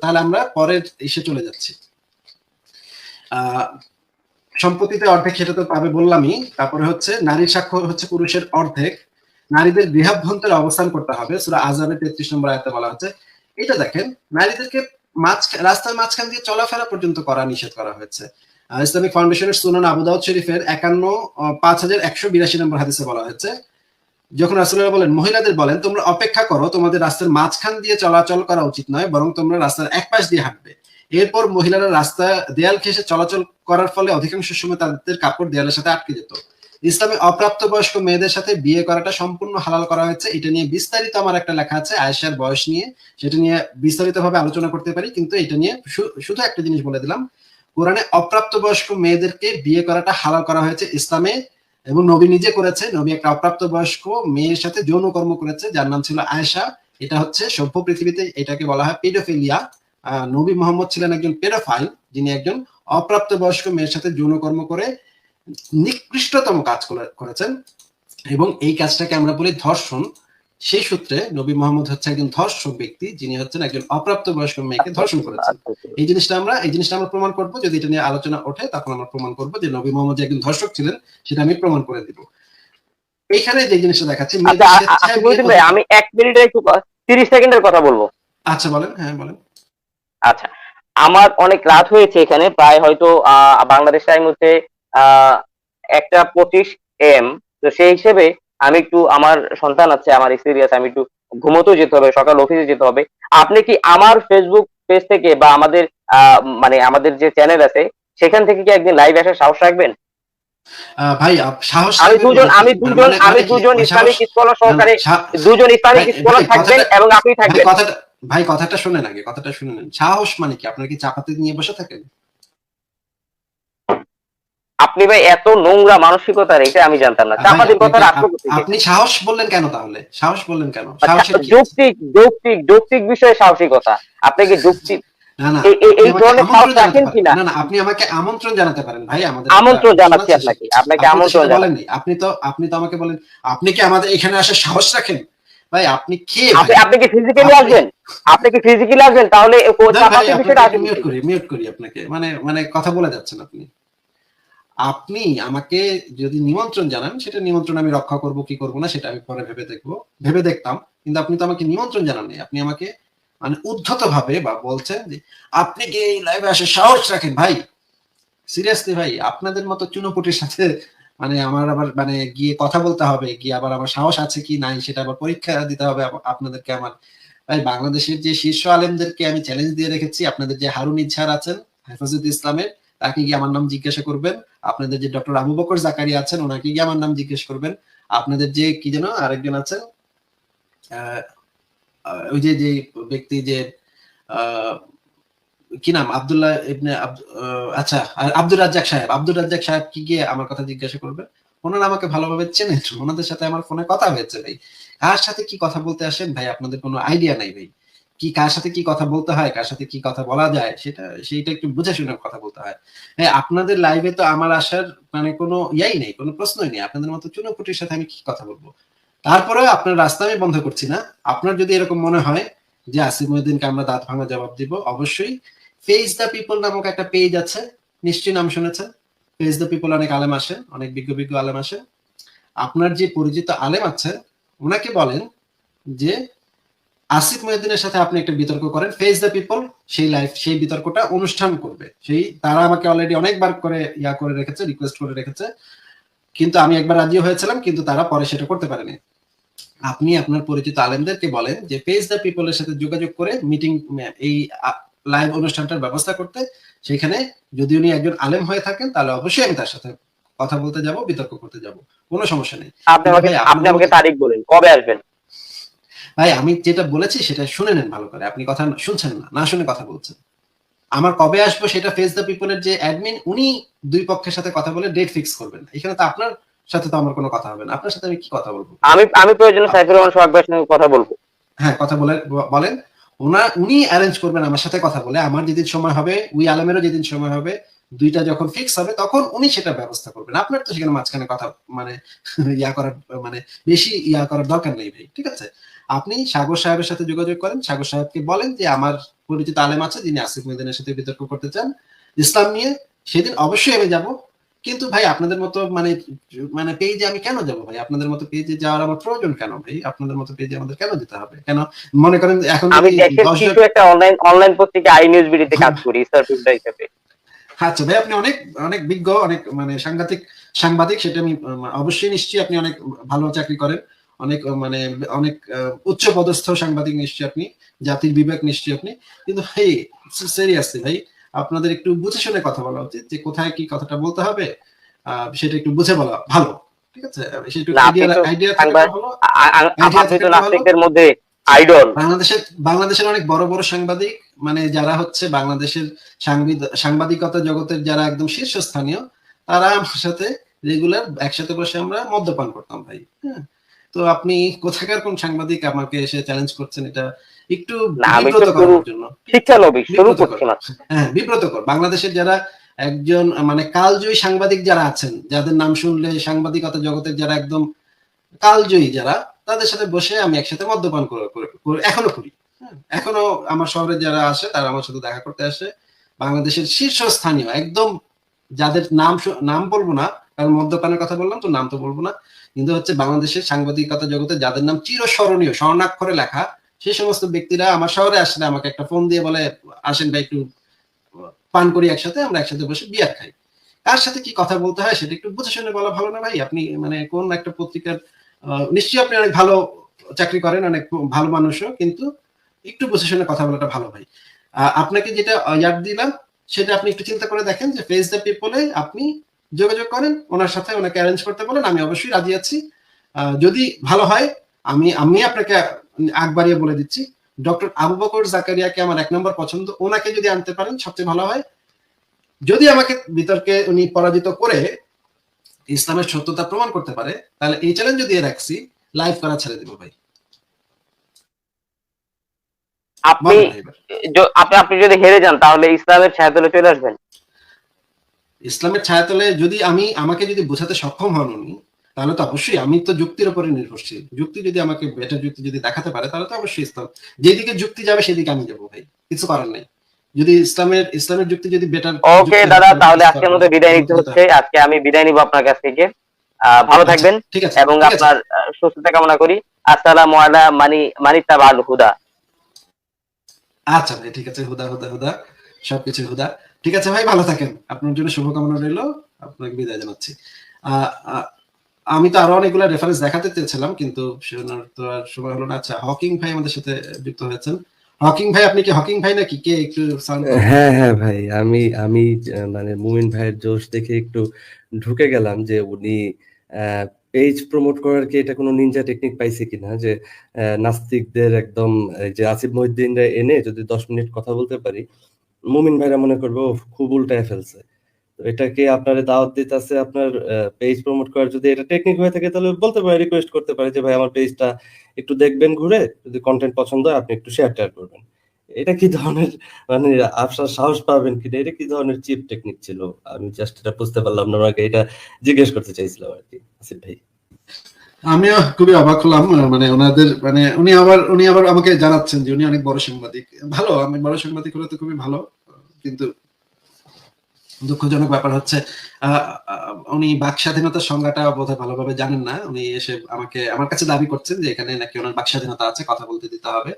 তাহলে আমরা পরের এসে চলে যাচ্ছি। সম্পত্তিতে অর্ধেক সেটা তো পাবে বললামই। তারপরে হচ্ছে নারীর স্বাক্ষর হচ্ছে পুরুষের অর্ধেক। নারীদের গৃহাভ্যন্তরে অবস্থান করতে হবে, সূরা আহজাবের 33 নম্বর আয়াতে বলা হচ্ছে। এটা দেখেন, নারীদেরকে রাস্তার মাঝখান দিয়ে চলাফেরা পর্যন্ত করা নিষেধ করা হয়েছে। ইসলামিক ফাউন্ডেশনের সুনান আবু দাউদ শরীফের 518282 নম্বর হাদিসে বলা হয়েছে, যখন রাসূলুল্লাহ বলেন, মহিলাদের বলেন, তোমরা অপেক্ষা করো, তোমাদের রাস্তার মাঝখান দিয়ে চলাচল করা উচিত নয়, বরং তোমরা রাস্তার এক পাশ দিয়ে হাঁটবে। এরপর মহিলারা রাস্তা দেয়াল ঘেঁষে চলাচল করার ফলে অধিকাংশ সময় তাদের কাপড় দেয়ালের সাথে আটকে যেত। ইসলামে অপ্রাপ্তবয়স্ক মেয়েদের সাথে বিয়ে করাটা সম্পূর্ণ হালাল করা হয়েছে। এটা নিয়ে বিস্তারিত আমার একটা লেখা আছে আয়েশার বয়স নিয়ে, সেটা নিয়ে বিস্তারিতভাবে আলোচনা করতে পারি, কিন্তু এটা নিয়ে শুধু একটা জিনিস বলে দিলাম, কোরআনে অপ্রাপ্তবয়স্ক মেয়েদেরকে বিয়ে করাটা হালাল করা হয়েছে ইসলামে, এবং নবী নিজে করেছে। নবী একটা অপ্রাপ্তবয়স্ক মেয়ের সাথে যৌন কর্ম করেছে, যার নাম ছিল আয়েশা। এটা হচ্ছে সভ্য পৃথিবীতে এটাকে বলা হয় পেডোফিলিয়া। নবী মোহাম্মদ ছিলেন একজন পেডোফাইল, যিনি একজন অপ্রাপ্তবয়স্ক মেয়ের সাথে যৌনকর্ম করে নিকৃষ্টতম কাজ করেছেন, এবং এই কাজটাকে আমরা বলি ধর্ষণ। সেই সূত্রে নবী মোহাম্মদ হচ্ছে একজন ধর্ষক ব্যক্তি, যিনি হচ্ছেন একজন অপ্রাপ্তবয়স্ক মেয়েকে ধর্ষণ করেছেন। এই জিনিসটা আমরা প্রমাণ করব। যদি এটা নিয়ে আলোচনা ওঠে তখন আমরা প্রমাণ করব যে নবী মোহাম্মদ যে একজন ধর্ষক ছিলেন, সেটা আমি প্রমাণ করে দিব। এইখানে যে জিনিসটা দেখাচ্ছি, আমি 1 মিনিটে একটু 30 সেকেন্ডের কথা বলবো। আচ্ছা বলেন। হ্যাঁ বলেন। আচ্ছা, আমার অনেক রাত হয়েছে এখানে, প্রায় হয়তো বাংলাদেশ টাইম হচ্ছে 1:25 AM। তো সেই হিসেবে আমি একটু, আমার সন্তান আছে, আমার স্ত্রী আছে, আমি একটু ঘুমোতেও যেতে হবে, সকাল অফিসে যেতে হবে। আপনি কি আমার ফেসবুক পেজ থেকে বা আমাদের মানে আমাদের যে চ্যানেল আছে সেখান থেকে কি একদিন লাইভ আসার সাহস রাখবেন? ভাই সাহস, আমি দুজন ইসলামিক স্কলার সহকারে, দুজন ইসলামিক স্কলার থাকবেন এবং আপনি থাকবেন। ভাই কথাটা শুনেন আগে, কথাটা শুনে নেন। সাহস মানে কি? আপনার কি চাপাতি নিয়ে বসে থাকেন? আপনি ভাই এত নোংরা মানসিকতার, এটা আমি জানতাম না। চাপাতির কথা রাখবো। আপনি সাহস বললেন কেন তাহলে? সাহস বললেন কেন? যৌক্তিক বিষয়ে সাহসিকতা। আপনি কি যৌক্তিক এই ধরনের সাহস রাখেন কিনা? না, আপনি আমাকে আমন্ত্রণ জানাতে পারেন ভাই। আমাদের আমন্ত্রণ জানাচ্ছি আপনাকে আমন্ত্রণ বলেননি। আপনি তো আমাকে বলেন, আপনি কি আমাদের এখানে আসার সাহস রাখেন? ভাই আপনি কে? আপনি কি ফিজিক্যালি আসবেন? তাহলে মিউট করি আপনাকে। মানে কথা বলে যাচ্ছেন আপনি। আপনি আমাকে যদি নিমন্ত্রণ জানান, সেটা নিমন্ত্রণ আমি রক্ষা করব কি করব না সেটা আমি পরে ভেবে দেখতাম। কিন্তু আপনি তো আমাকে নিমন্ত্রণ জানাননি। আপনি আমাকে মানে উদ্ধত ভাবে বা বলছেন যে আপনি কি এই লাইভে আসার সাহস রাখেন? ভাই সিরিয়াসলি ভাই, আপনাদের মতো চুনোপুটির সাথে মানে আমার আবার মানে গিয়ে কথা বলতে হবে, গিয়ে আবার আমার সাহস আছে কি নাই সেটা আবার পরীক্ষা দিতে হবে আপনাদেরকে আমার। ভাই বাংলাদেশের যে শীর্ষ আলেমদেরকে আমি চ্যালেঞ্জ দিয়ে রেখেছি, আপনাদের যে হারুন ইজহার আছেন হেফাজত ইসলামের, তাকে গিয়ে আমার নাম জিজ্ঞাসা করবেন। আপনাদের যে ডক্টর আবু বকর জাকারিয়া আছেন, ওনাকে গিয়ে আমার নাম জিজ্ঞেস করবেন। আপনাদের যে কি যেন আরেকজন আছেন, ওই যে ব্যক্তি যে কি নাম, আব্দুল্লাহ ইবনে আচ্ছা আব্দুর রাজ্জাক সাহেব কি গিয়ে আমার কথা জিজ্ঞাসা করবে। ওনারা আমাকে ভালোভাবে চেনেন, ওনাদের সাথে আমার ফোনে কথা হয়েছে ভাই। কার সাথে কি কথা বলতে আসেন ভাই আপনাদের কোনো আইডিয়া নাই ভাই। কি কার সাথে কি কথা বলতে হয়, কার সাথে কি কথা বলা যায় সেইটা একটু বুঝে শুনে কথা বলতে হয়। হ্যাঁ, আপনাদের লাইভে তো আমার আসার মানে কোনো ইয়াই নেই, কোনো প্রশ্নই নেই। আপনাদের মতো চুনোপুটির সাথে আমি কি কথা বলবো? তারপরে আপনার রাস্তা আমি বন্ধ করছি না। আপনার যদি এরকম মনে হয় যে আসিফ মহিউদ্দিনকে আমরা দাঁত ভাঙা জবাব দিব, অবশ্যই ফেস দ্য পিপল নামক একটা পেজ আছে, নিশ্চয়ই নাম শুনেছেন। ফেস দ্য পিপল অনেক আলেম আসেন, অনেক বিজ্ঞ আলেম আসেন। আপনার যে পরিচিত আলেম আছে ওনাকে বলেন যে আসিফ মহিউদ্দিনের সাথে আপনি একটা বিতর্ক করেন, ফেস দ্য পিপল সেই বিতর্কটা অনুষ্ঠান করবে। তারা আমাকে অলরেডি অনেকবার করে করে রেখেছে, রিকোয়েস্ট করে রেখেছে, কিন্তু আমি একবার রাজি হয়েছিলাম, কিন্তু তারা পরে সেটা করতে পারেনি। আপনি আপনার পরিচিত আলেমদেরকে বলেন যে ফেস দ্য পিপলের সাথে যোগাযোগ করে মিটিং, এই লাইভ অনুষ্ঠানটার ব্যবস্থা করতে। সেখানে যদি উনি একজন আলেম হয়ে থাকেন তাহলে অবশ্যই আমি তার সাথে কথা বলতে যাব, বিতর্ক করতে যাব, কোনো সমস্যা নেই। আপনি আমাকে তারিখ বলেন, কবে আসবেন? ভাই আমি যেটা বলেছি সেটা শুনে নেন ভালো করে। আপনি কথা শুনছেন না শুনে কথা বলছেন। আমার কবে আসবো সেটা ফেস দ্য পিপলের যে অ্যাডমিন, উনি দুই পক্ষের সাথে কথা বলে ডেট ফিক্স করবেন। এখানে তো আপনার সাথে তো আমার কোনো কথা হবে না। আপনার সাথে আমি কি কথা বলবো? আমি প্রয়োজনে সাইফুর রহমান সোহাগ ভাইয়ের সঙ্গে কথা বলবো। হ্যাঁ, কথা বলেন। উনি অ্যারেঞ্জ করবেন আমার সাথে কথা বলে। আমার যেদিন সময় হবে, ওই আলমেরও যেদিন সময় হবে, দুইটা যখন ফিক্স হবে তখন উনি সেটা ব্যবস্থা করবেন। আপনার তো সেখানে মাঝখানে কথা মানে করার মানে বেশি করার দরকার নেই ভাই, ঠিক আছে? আপনি সাগর সাহেবের সাথে যোগাযোগ করেন, সাগর সাহেবকে বলেন যে আমার পরিচিত আলেম আছে যিনি আসিফ মহিউদ্দিনের সাথে বিতর্ক করতে চান ইসলাম নিয়ে, সেদিন অবশ্যই আমি যাব। কিন্তু ভাই আপনাদের মতো মানে মানে পেজে আমি কেন যাব ভাই? আপনাদের মতো পেজে যাওয়ার আমার প্রয়োজন কেন ভাই? আপনাদের মতো পেজে আমাদের কেন যেতে হবে? কেন মনে করেন এখন আমি যদি দেশের ১০ জন কিছু একটা অনলাইন পত্রিকা আই নিউজ বিডিতে কাজ করি স্টার ফিল্ডার হিসেবে। আচ্ছা ভাই, আপনি অনেক অনেক বিজ্ঞ, অনেক মানে সাংবাদিক, সেটা আমি অবশ্যই নিশ্চয়ই আপনি অনেক ভালো চাকরি করেন, অনেক মানে অনেক উচ্চ পদস্থ সাংবাদিক নিশ্চয়ই আপনি, জাতির বিবেক নিশ্চয়ই আপনি। কিন্তু ভাই সিরিয়াসলি ভাই, আপনাদের একটু বুঝে শুনে কথা বলা উচিত, যে কোথায় কি কথাটা বলতে হবে সেটা একটু বুঝে বলা ভালো। ঠিক আছে, সেটা না আপনি তো আইডিয়া থাকাটা সাংবাদিক, ভালো, আইডিয়া আপনি তো থাকাটা ভালো। নাস্তিকদের মধ্যে আইডল। বাংলাদেশের অনেক বড় বড় সাংবাদিক, মানে যারা হচ্ছে বাংলাদেশের সাংবাদিকতা জগতের যারা একদম শীর্ষস্থানীয়, তারা আমার সাথে রেগুলার একসাথে বসে আমরা মদ্যপান করতাম ভাই। হ্যাঁ, তো আপনি কোথাকার কোন সাংবাদিক আমাকে এসে চ্যালেঞ্জ করছেন, এটা একটু না আমি তো বিব্রতকর আমার জন্য। শিক্ষানবিশ শুরু বিব্রতকর, করছি মাত্র। হ্যাঁ বিব্রতকর। বাংলাদেশের যারা একজন মানে কালজয়ী সাংবাদিক যারা আছেন, যাদের নাম শুনলে সাংবাদিকতা জগতের যারা একদম কালজয়ী যারা, তাদের সাথে বসে আমি একসাথে মদ্যপান এখনো করি। এখনো আমার শহরে যারা আসে তারা আমার সাথে দেখা করতে আসে, বাংলাদেশের শীর্ষস্থানীয় একদম, যাদের নাম বলবো না, কারণ মদ্যপানের কথা বললাম তো নাম তো বলবো না, কিন্তু হচ্ছে বাংলাদেশের সাংবাদিকতা জগতে যাদের নাম চিরস্মরণীয়, স্বর্ণাক্ষরে লেখা, সেই সমস্ত ব্যক্তিরা আমার শহরে আসলে আমাকে একটা ফোন দিয়ে বলে, আসেন ভাই একটু পান করি একসাথে, আমরা একসাথে বসে বিয়ার খাই। কার সাথে কি কথা বলতে হয় সেটা একটু বুঝে শুনে বলা ভালো না ভাই? আপনি মানে কোন একটা পত্রিকার নিশ্চয়ই আপনি অনেক ভালো চাকরি করেন, অনেক ভালো মানুষও, কিন্তু একটু বুঝে শুনে কথা বলাটা ভালো ভাই। আপনাকে যেটা ইয়াদ দিলাম, সেটা আপনি একটু চিন্তা করে দেখেন, যে ফেস দ্য পিপলে আপনি যোগাযোগ করেন, ওনার সাথে ওনাকে অ্যারেঞ্জ করতে বলেন, আমি অবশ্যই রাজি আছি। যদি ভালো হয়, আমি আপনাকে আগ বাড়িয়ে বলে দিচ্ছি, ডক্টর আবু বকর জাকারিয়াকে আমার ১ নম্বর পছন্দ, ওনাকে যদি আনতে পারেন সবচেয়ে ভালো হয়। যদি আমাকে বিতর্কে উনি পরাজিত করে ইসলামের সত্যতা প্রমাণ করতে পারে, তাহলে এই চ্যালেঞ্জ দিয়ে রাখছি, লাইভ করা ছেড়ে দিব ভাই। আপনি বলেন ভাই এবার। আপনি যদি হেরে যান তাহলে ইসলামের ছায়াতলে চলে আসবেন। ইসলামের ছায়াতলে যদি আমাকে যদি বোঝাতে সক্ষম হন উনি, তাহলে তো অবশ্যই, আমি তো যুক্তির উপরে নির্ভরশীল, যুক্তি যদি আমাকে বেটার যুক্তি যদি দেখাতে পারে, তাহলে তো অবশ্যই ইসলাম, যেদিকে যুক্তি যাবে সেদিকে আমি যাবো ভাই, কিছু করার নাই। যদি ইসলামের যুক্তি যদি বেটার ওকে দাদা, তাহলে আজকের মতো বিদায় নিতে হচ্ছে। আজকে আমি বিদায় নিব আপনার কাছ থেকে। ভালো আচ্ছা থাকবেন ঠিক আছে, এবং ঠিক আছে। আপনার সুস্থতা কামনা করি। আসসালামু আলা মানিত্তাবাল হুদা। আচ্ছা ভাই ঠিক আছে, হুদা হুদা হুদা, সবকিছু হুদা। ঠিক আছে ভাই, ভালো থাকেন, আপনার জন্য শুভকামনা রইল, আপনাকে বিদায় জানাচ্ছি। আহ, আহ, আমি তো আরো অনেকগুলো রেফারেন্স দেখাতে চেয়েছিলাম, কিন্তু শোনার তো আর সময় হলো না। আচ্ছা, হকিং ভাই আমাদের সাথে যুক্ত হয়েছেন। হকিং ভাই, আপনি কি হকিং ভাই নাকি কে? একটু সাউন্ড করেন। হ্যাঁ হ্যাঁ ভাই, আমি আমি মানে মুমিন ভাইয়ের জোশ দেখে একটু ঢুকে গেলাম যে উনি পেজ প্রমোট করার কি এটা কোনো নিনজা টেকনিক পাইছে কিনা, যে নাস্তিকদের একদম এই যে আসিফ মহিউদ্দিনরা এনে যদি 10 মিনিট কথা বলতে পারি, মুমিন ভাইরা মনে করবে ও খুব উল্টায় ফেলছে। তো এটাকে আপনার দাওয়াত দিতেছে আপনার পেজ প্রমোট করার, যদি এটা টেকনিক হয়ে থাকে তাহলে বলতে পারে, রিকোয়েস্ট করতে পারে যে ভাই আমার পেজটা একটু দেখবেন ঘুরে, যদি কন্টেন্ট পছন্দ হয় আপনি একটু শেয়ার করবেন। এটা কি ধরনের মানে আপনার সাহস পাবেন কিনা, এটা কি ধরনের চিপ টেকনিক ছিল? আমি জাস্ট এটা বুঝতে পারলাম না, আমাকে এটা জিজ্ঞেস করতে চাইছিলাম আর কি আসিফ ভাই। আমিও খুবই অবাক হলাম, মানে ওনাদের মানে উনি আবার আমাকে জানাচ্ছেন যে উনি অনেক বড় সাংবাদিক। ভালো, আমি বড় সাংবাদিক হলে তো খুবই ভালো, কিন্তু দুঃখজনক ব্যাপার হচ্ছে উনি বাক স্বাধীনতার সংজ্ঞাটা বোধহয় ভালোভাবে জানেন না। উনি এসে আমার কাছে দাবি করছেন যে এখানে নাকি ওনার বাক স্বাধীনতা আছে, কথা বলতে দিতে হবে।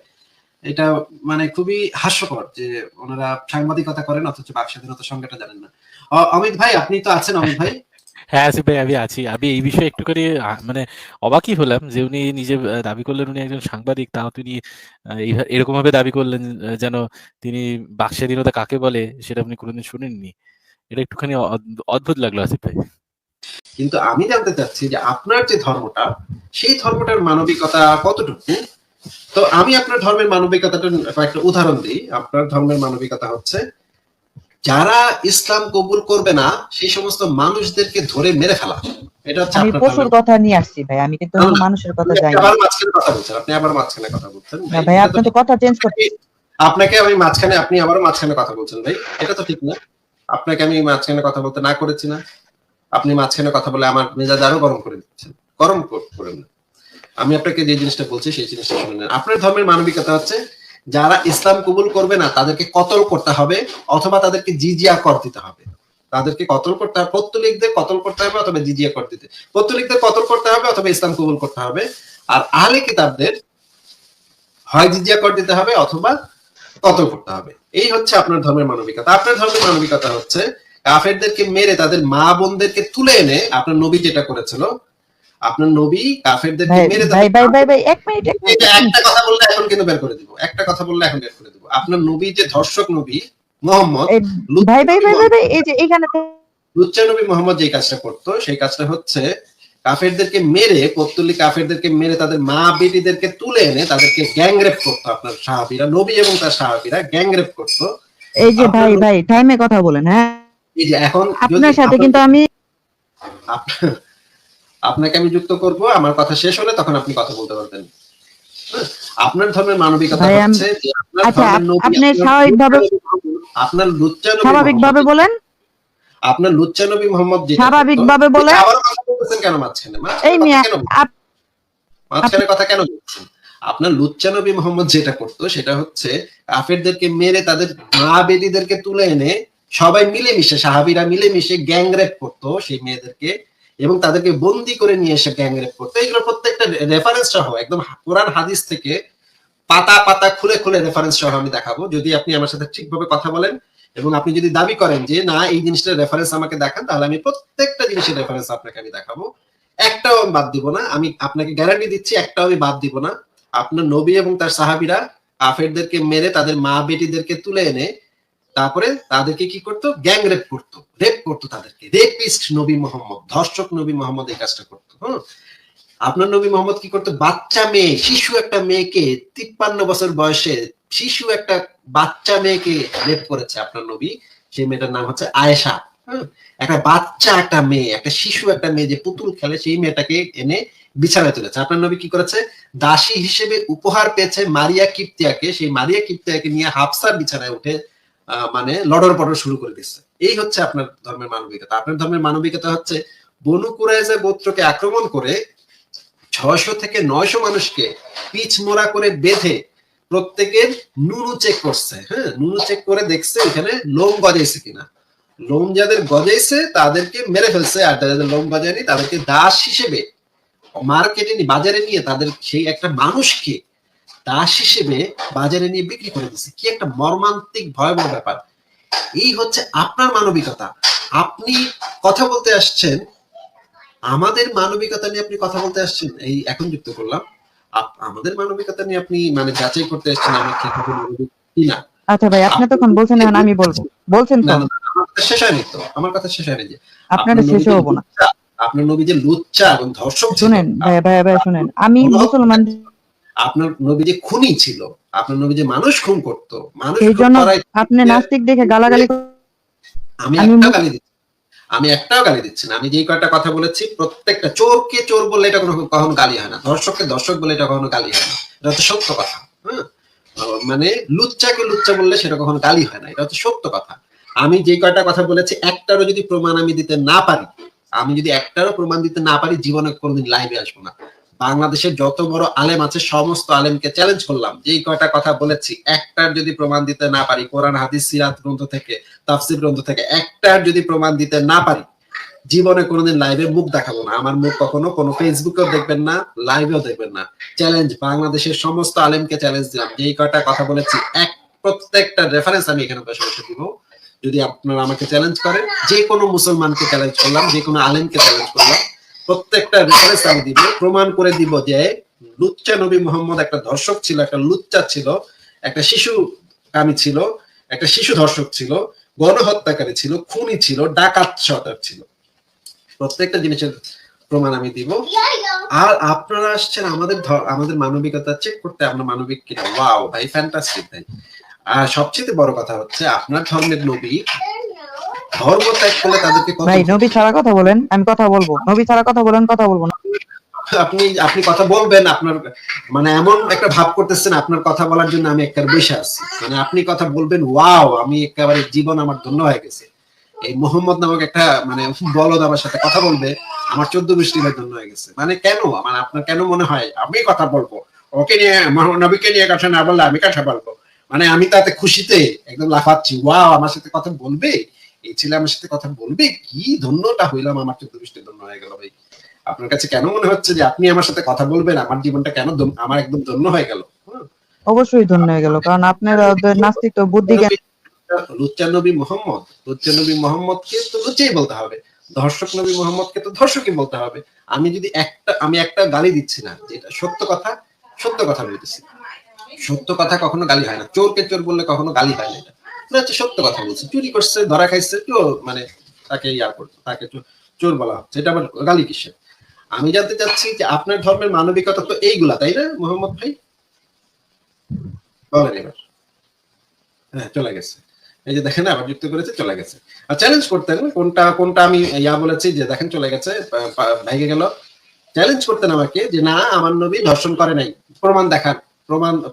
এটা মানে খুবই হাস্যকর যে ওনারা সাংবাদিকতা করেন অথচ বাক স্বাধীনতার সংজ্ঞাটা জানেন না। অমিত ভাই, আপনি তো আছেন, অমিত ভাই? হ্যাঁ আসিফ ভাই, আমি আছি। আমি এই বিষয়ে একটু করে মানে অবাকই হলাম যে উনি নিজে দাবি করলেন উনি একজন সাংবাদিক, তাও তিনি এরকম ভাবে দাবি করলেন যেন তিনি বাকস্বাধীনতা কাকে বলে সেটা আপনি কোনোদিন শুনেননি। এটা একটুখানি অদ্ভুত লাগলো আসিফ ভাই। কিন্তু আমি জানতে চাচ্ছি যে আপনার যে ধর্মটা, সেই ধর্মটার মানবিকতা কতটুকু। তো আমি আপনার ধর্মের মানবিকতাটার কয়েকটা উদাহরণ দিই। আপনার ধর্মের মানবিকতা হচ্ছে, যারা ইসলাম কবুল করবে না সেই সমস্ত মানুষদেরকে ধরে মেরে ফেলা। এটা হচ্ছে আমি আপনার পশুর ধর্মের। কথা নিয়ে আসছি ভাই, আমি কিন্তু না, না, মানুষের কথা আপনি যাইনি। আবার মাঝখানে কথা বলছেন, আপনি আবার মাঝখানে কথা বলছেন না ভাই, ভাই, এটা আপনি তো তো কথা চেঞ্জ করতে। আপনাকে আমি মাঝখানে, আপনি আবারও মাঝখানে কথা বলছেন ভাই, এটা তো ঠিক না। আপনাকে আমি মাঝখানে কথা বলতে না করেছি না, আপনি মাঝখানে কথা বলে আমার মেজাজ আরো গরম করে দিচ্ছেন। গরম করেন না। আমি আপনাকে যে জিনিসটা বলছি সেই জিনিসটা শুনে নেন। আপনার ধর্মের মানবিকতা হচ্ছে, যারা ইসলাম কবুল করবে না তাদেরকে কতল করতে হবে অথবা তাদেরকে জিজিয়া কর দিতে হবে। তাদেরকে কতল করতে হবে, পত্তলিকদের কতল করতে হবে অথবা জিজিয়া কর দিতে, পত্তলিকদের কতল করতে হবে অথবা ইসলাম কবুল করতে হবে। আর আহলে কিতাবদের হয় জিজিয়া কর দিতে হবে অথবা কতল করতে হবে। এই হচ্ছে আপনার ধর্মের মানবিকতা। আপনার ধর্মের মানবিকতা হচ্ছে কাফেরদেরকে মেরে তাদের মা বোনদেরকে তুলে এনে, আপনার নবী যেটা করেছিল, আপনার নবী কাফেরদেরকে ভাই মেরে ভাই ভাই ভাই ভাই, এক মিনিট এটা একটা কথা বললে এখন কিন্তু বের করে দিব, একটা কথা বললে এখন বের করে দিব। আপনার নবী যে ধর্ষক নবী মোহাম্মদ, ভাই ভাই ভাই ভাই ভাই, এই যে এখানে তো লুচ্চা নবী মোহাম্মদ যে কাজটা করতো সেই কাজটা হচ্ছে কাফেরদেরকে মেরে, পত্তলি কাফেরদেরকে মেরে তাদের মা বেটিদেরকে তুলে এনে তাদেরকে গ্যাংরেপ করতো। আপনার সাহাবীরা, নবী এবং তার সাহাবীরা গ্যাংরেপ করতো। এই যে আপনার ভাই ভাই টাইমে কথা বলেন, হ্যাঁ এই যে এখন আপনার সাথে কিন্তু আমি আপনাকে আমি যুক্ত করব, আমার কথা শেষ হলে তখন আপনি কথা বলতে পারবেন। আপনার ধর্মের মানবিকতা ভাই, হচ্ছে যে আপনার আচ্ছা, ধর্মের নবী, আপনি স্বাভাবিকভাবে আপনার লুচ্চা নবী স্বাভাবিকভাবে মোহাম্মদ, বলেন, আপনার লুচ্চা নবী মোহাম্মদ যেটা স্বাভাবিকভাবে করতো, বলেন। আবার কথা বলতেছেন কেন মাঝখানে? এই মিয়া মাঝখানে কথা কেন বলছেন? আপনার লুচ্চা নবী মোহাম্মদ যেটা করতো সেটা হচ্ছে কাফেরদেরকে মেরে তাদের মা বেটিদেরকে তুলে এনে সবাই মিলেমিশে, সাহাবীরা মিলেমিশে গ্যাংরেপ করতো সেই মেয়েদেরকে এবং তাদেরকে বন্দি করে নিয়ে এসে গ্যাংরেপ করতো। এগুলো প্রত্যেকটা রেফারেন্স সহ একদম কোরআন হাদিস থেকে পাতা পাতা খুলে খুলে রেফারেন্স সহ আমি দেখাবো, যদি আপনি আমার সাথে ঠিকভাবে কথা বলেন এবং আপনি যদি দাবি করেন যে না এই জিনিসটার রেফারেন্স আমাকে দেখান, তাহলে আমি প্রত্যেকটা জিনিসের রেফারেন্স আপনাকে আমি দেখাবো, একটাও আমি বাদ দিব না। আমি আপনাকে গ্যারান্টি দিচ্ছি একটাও আমি বাদ দিব না। আপনার নবী এবং তার সাহাবীরা কাফেরদেরকে মেরে তাদের মা বেটিদেরকে তুলে এনে তারপরে তাদেরকে কি করতো? গ্যাং রেপ করতো, রেপ করতো তাদেরকে। রেপিস্ট নবী মোহাম্মদ, ধর্ষক নবী মোহাম্মদ এই কাজটা করতো। আপনার নবী মোহাম্মদ কি করতো? বাচ্চা মেয়ে, শিশু একটা মেয়েকে, 53 বছর বয়সে শিশু একটা বাচ্চা মেয়েকে রেপ করেছে আপনার নবী। সেই মেয়েটার নাম হচ্ছে আয়েশা। একটা বাচ্চা একটা মেয়ে, একটা শিশু একটা মেয়ে যে পুতুল খেলে, সেই মেয়েটাকে এনে বিছানায় তুলেছে। আপনার নবী কি করেছে? দাসী হিসেবে উপহার পেয়েছে মারিয়া কিপ্তিয়াকে, সেই মারিয়া কিপ্তিয়াকে নিয়ে হাফসার বিছানায় উঠে মানে লড়র পড়র শুরু করে দিচ্ছে। এই হচ্ছে আপনার ধর্মের মানবিকতা। আপনার ধর্মের মানবিকতা হচ্ছে বনু কুরাইজা গোত্রকে আক্রমণ করে 600 থেকে 900 মানুষকে পিচ মোড়া করে বেঁধে প্রত্যেকের নুনু চেক করছে। নুনু চেক করে দেখছে এখানে লোম গজাইছে কিনা। লোম যাদের গজাইছে তাদেরকে মেরে ফেলছে, আর যাদের লোম গজায়নি তাদেরকে দাস হিসেবে মার্কেটে বাজারে নিয়ে তাদের সেই একটা মানুষকে দাস হিসেবে বাজারে নিয়ে বিক্রি করে দিচ্ছে। কি একটা মর্মান্তিক ভয়াবহ ব্যাপার। এই হচ্ছে আপনার মানবিকতা। আপনি কথা বলতে আসছেন, আমাদের মানবিকতা নিয়ে আপনি কথা বলতে আসছেন, এই এখন যুক্ত করলাম। আমাদের মানবিকতা নিয়ে আপনি মানে যাচাই করতে আসছেন আমি ঠিক কিনা। আচ্ছা ভাই, আপনি তখন বলছেন এখন আমি বলবো, বলছেন তো? আমার কথা শেষ হয়নি তো, আমার কথা শেষ হয়নি যে আপনারা শেষে হবো না। আপনার নবী যে লুচ্চা এবং ধর্ষক ছিল, শুনেন ভাই ভাই ভাই শুনেন, আমি মুসলমান, আপনার নবী যে খুনি ছিল, আপনার নবী যে মানুষ খুন করতো, মানুষ সেই জন্য আপনি নাস্তিক দেখে গালাগালি। আমি একটাও গালি দিচ্ছি না। আমি যেই কয়টা কথা বলেছি প্রত্যেকটা, চোরকে চোর বললে এটা কখনো গালি হয় না, ধর্ষককে ধর্ষক বললে এটা কখনো গালি হয় না, এটা হচ্ছে সত্য কথা। মানে লুচ্চাকে লুচ্চা বললে সেটা কখনো গালি হয় না, এটা হচ্ছে সত্য কথা। আমি যে কয়টা কথা বলেছি একটারও যদি প্রমাণ আমি দিতে না পারি, আমি যদি একটারও প্রমাণ দিতে না পারি, জীবনে কোনোদিন লাইভে আসবো না। বাংলাদেশের যত বড় আলেম আছে সমস্ত আলেমকে চ্যালেঞ্জ করলাম, যেই কয়টা কথা বলেছি একটার যদি প্রমাণ দিতে না পারি, কোরআন হাদিস সিরাত গ্রন্থ থেকে, তাফসীর গ্রন্থ থেকে একটার যদি প্রমাণ দিতে না পারি, জীবনে কোনোদিন লাইভে মুখ দেখাবো না। আমার মুখ কখনো কোনো ফেসবুকেও দেখবেন না, লাইভেও দেখবেন না। চ্যালেঞ্জ, বাংলাদেশের সমস্ত আলেমকে চ্যালেঞ্জ দিলাম, যেই কয়টা কথা বলেছি প্রত্যেকটা রেফারেন্স আমি এখানে বসে বসে দিব। যদি আপনারা আমাকে চ্যালেঞ্জ করেন, যে কোনো মুসলমানকে চ্যালেঞ্জ করলাম, যে কোনো আলেমকে চ্যালেঞ্জ করলাম, প্রত্যেকটা রেফারেন্স আমি দিব, প্রমাণ করে দিব যে লুচ্চা নবী মোহাম্মদ একটা ধর্ষক ছিল, একটা লুচ্চা ছিল, একটা শিশু কামী ছিল, একটা শিশু ধর্ষক ছিল, গণহত্যাকারী ছিল, খুনি ছিল, ডাকাত সর্দার ছিল। প্রত্যেকটা জিনিসের প্রমাণ আমি দিব। আর আপনারা আসছেন আমাদের মানবিকতা চেক করতে, আমরা মানবিক কিনা। ওয়াও ভাই, ফ্যান্টাস্টিক ভাই। আর সবচেয়ে বড় কথা হচ্ছে আপনার ধর্মের নবী ধর্ম ত্যাগ করলে তাদেরকে ভাই নবী ছাড়া কথা বলেন, আমি কথা বলবো। নবী ছাড়া কথা বলেন, কথা বলবো না। আপনি কথা বলবেন, আপনার মানে এমন একটা ভাব করতেছেন আপনার কথা বলার জন্য আমি একটা বসে আছি, মানে আপনি কথা বলবেন, ওয়াও আমি একেবারে জীবন আমার ধন্য হয়ে গেছে। এই মোহাম্মদ নামক একটা মানে বলদ আমার সাথে কথা বলবে, আমার 14 গোষ্ঠী ধন্য হয়ে গেছে। মানে কেন, মানে আপনার কেন মনে হয় আমি কথা বলবো, ওকে নিয়ে নবীকে নিয়ে কথা না বললে আমি কথা বলবো, মানে আমি তাতে খুশিতে একদম লাফাচ্ছি, ওয়াও আমার সাথে কথা বলবে, এই ছেলে আমার সাথে কথা বলবে, কি ধন্যটা হইলাম, আমার চোদ্দ বৃষ্টি ধন্য হয়ে গেল ভাই। আপনার কাছে কেন মনে হচ্ছে যে আপনি আমার সাথে কথা বলবেন, আমার জীবনটা কেন আমার একদম ধন্য হয়ে গেল? অবশ্যই ধন্য হয়ে গেল, কারণ আপনার নাস্তিক তো বুদ্ধি জ্ঞান। লুচ্চা নবী মোহাম্মদকে তো লুচ্চাই বলতে হবে, ধর্ষক নবী মোহাম্মদকে তো ধর্ষকই বলতে হবে। আমি একটা গালি দিচ্ছি না, যেটা সত্য কথা, সত্য কথা বলতেছি। সত্য কথা কখনো গালি হয় না, চোরকে চোর বললে কখনো গালি হয় না। এটা হচ্ছে সত্য কথা বলছে, চুরি করছে, ধরা খাইছে, চোর মানে তাকে তাকে চোর বলা হচ্ছে, এটা আবার গালি কিসের? আমি জানতে চাচ্ছি যে আপনার ধর্মের মানবিকতা তো এইগুলা, তাই না মোহাম্মদ ভাই? বলেন এবার। হ্যাঁ, চলে গেছে, এই যে দেখেন আবার যুক্ত করেছে, চলে গেছে। আর চ্যালেঞ্জ করতেন, কোনটা কোনটা আমি বলেছি যে দেখেন চলে গেছে, ভেঙে গেল। চ্যালেঞ্জ করতেন আমাকে যে না আমার নবী ধর্ষণ করে নাই, প্রমাণ দেখান,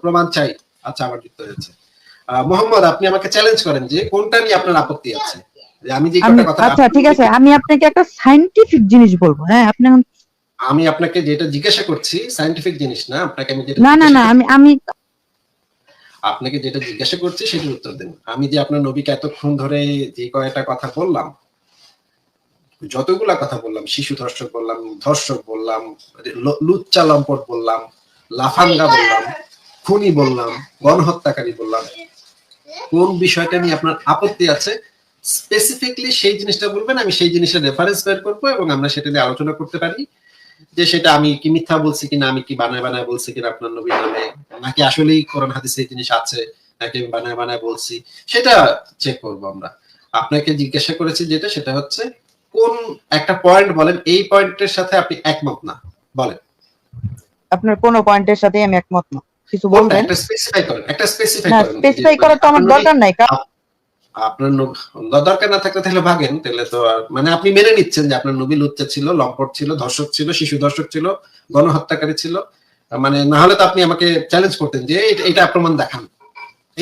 প্রমাণ চাই। আচ্ছা, আবার যুক্ত হয়েছে। মোহাম্মদ, আপনি আমাকে চ্যালেঞ্জ করেন যে কোনটা নিয়ে আপনার আপত্তি আছে, যে আমি যে কটা কথা। আচ্ছা ঠিক আছে, আমি আপনাকে একটা সায়েন্টিফিক জিনিস বলবো। হ্যাঁ, আপনি আমি আপনাকে যেটা জিজ্ঞাসা করছি সায়েন্টিফিক জিনিস না, আপনাকে আমি যেটা না আমি আপনাকে যেটা জিজ্ঞাসা করছি সেটার উত্তর দেন। আমি যে আপনার নবীকে এতক্ষণ ধরে যে কয়টা কথা বললাম, যতগুলা কথা বললাম, শিশু ধর্ষক বললাম, লুচ্চা লম্পট বললাম, লাফাঙ্গা বললাম, খুনি বললাম, গণহত্যাকারী বললাম, কোন বিষয়টা নিয়ে আপনার আপত্তি আছে স্পেসিফিকলি সেই জিনিসটা বলবেন, আমি সেই জিনিসের রেফারেন্স বের করবো এবং আমরা সেটা নিয়ে আলোচনা করতে পারি, যে সেটা আমি কি মিথ্যা বলছি কিনা, আমি কি বানায় বানায় বলছি কিনা আপনার নবীর নামে, নাকি আসলেই কোরআন হাদিসে এই জিনিস আছে, নাকি আমি বানায় বানায় বলছি, সেটা চেক করবো আমরা। আপনাকে জিজ্ঞাসা করেছি যেটা, সেটা হচ্ছে কোন একটা পয়েন্ট বলেন এই পয়েন্টের সাথে আপনি একমত না, বলেন। আপনার কোন পয়েন্টের সাথে আমি একমত না, কিছু বলবেন? একটা স্পেসিফাই করেন, একটা স্পেসিফাই না, করেন। স্পেসিফাই করার তো আমার দরকার নাই। আপনার দরকার না থাকলে তাহলে ভাগেন, তাহলে তো মানে আপনি মেনে নিচ্ছেন যে আপনার নবী লুচ্চা ছিল, লম্পট ছিল, ধর্ষক ছিল, শিশু ধর্ষক ছিল, গণহত্যাকারী ছিল, মানে না হলে তো আপনি আমাকে চ্যালেঞ্জ করতেন যে এটা প্রমাণ দেখান,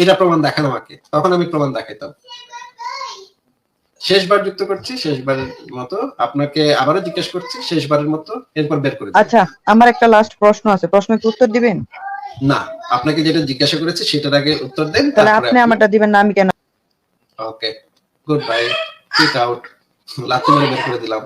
এটা প্রমাণ দেখান আমাকে, তখন আমি প্রমাণ দেখাইতাম। শেষবার যুক্ত করছি, শেষবারের মতো আপনাকে আবারও জিজ্ঞেস করছি, শেষবারের মতো, এরপর বের করে দিন। আচ্ছা, আমার একটা লাস্ট প্রশ্ন আছে, প্রশ্নের কি উত্তর দিবেন? না, আপনাকে যেটা জিজ্ঞাসা করেছি সেটার আগে উত্তর দেন, তাহলে আপনি আমারটা দিবেন না, আমি কেন? ওকে, গুড বাই, কিক আউট, লাথি মেরে বের করে দিলাম।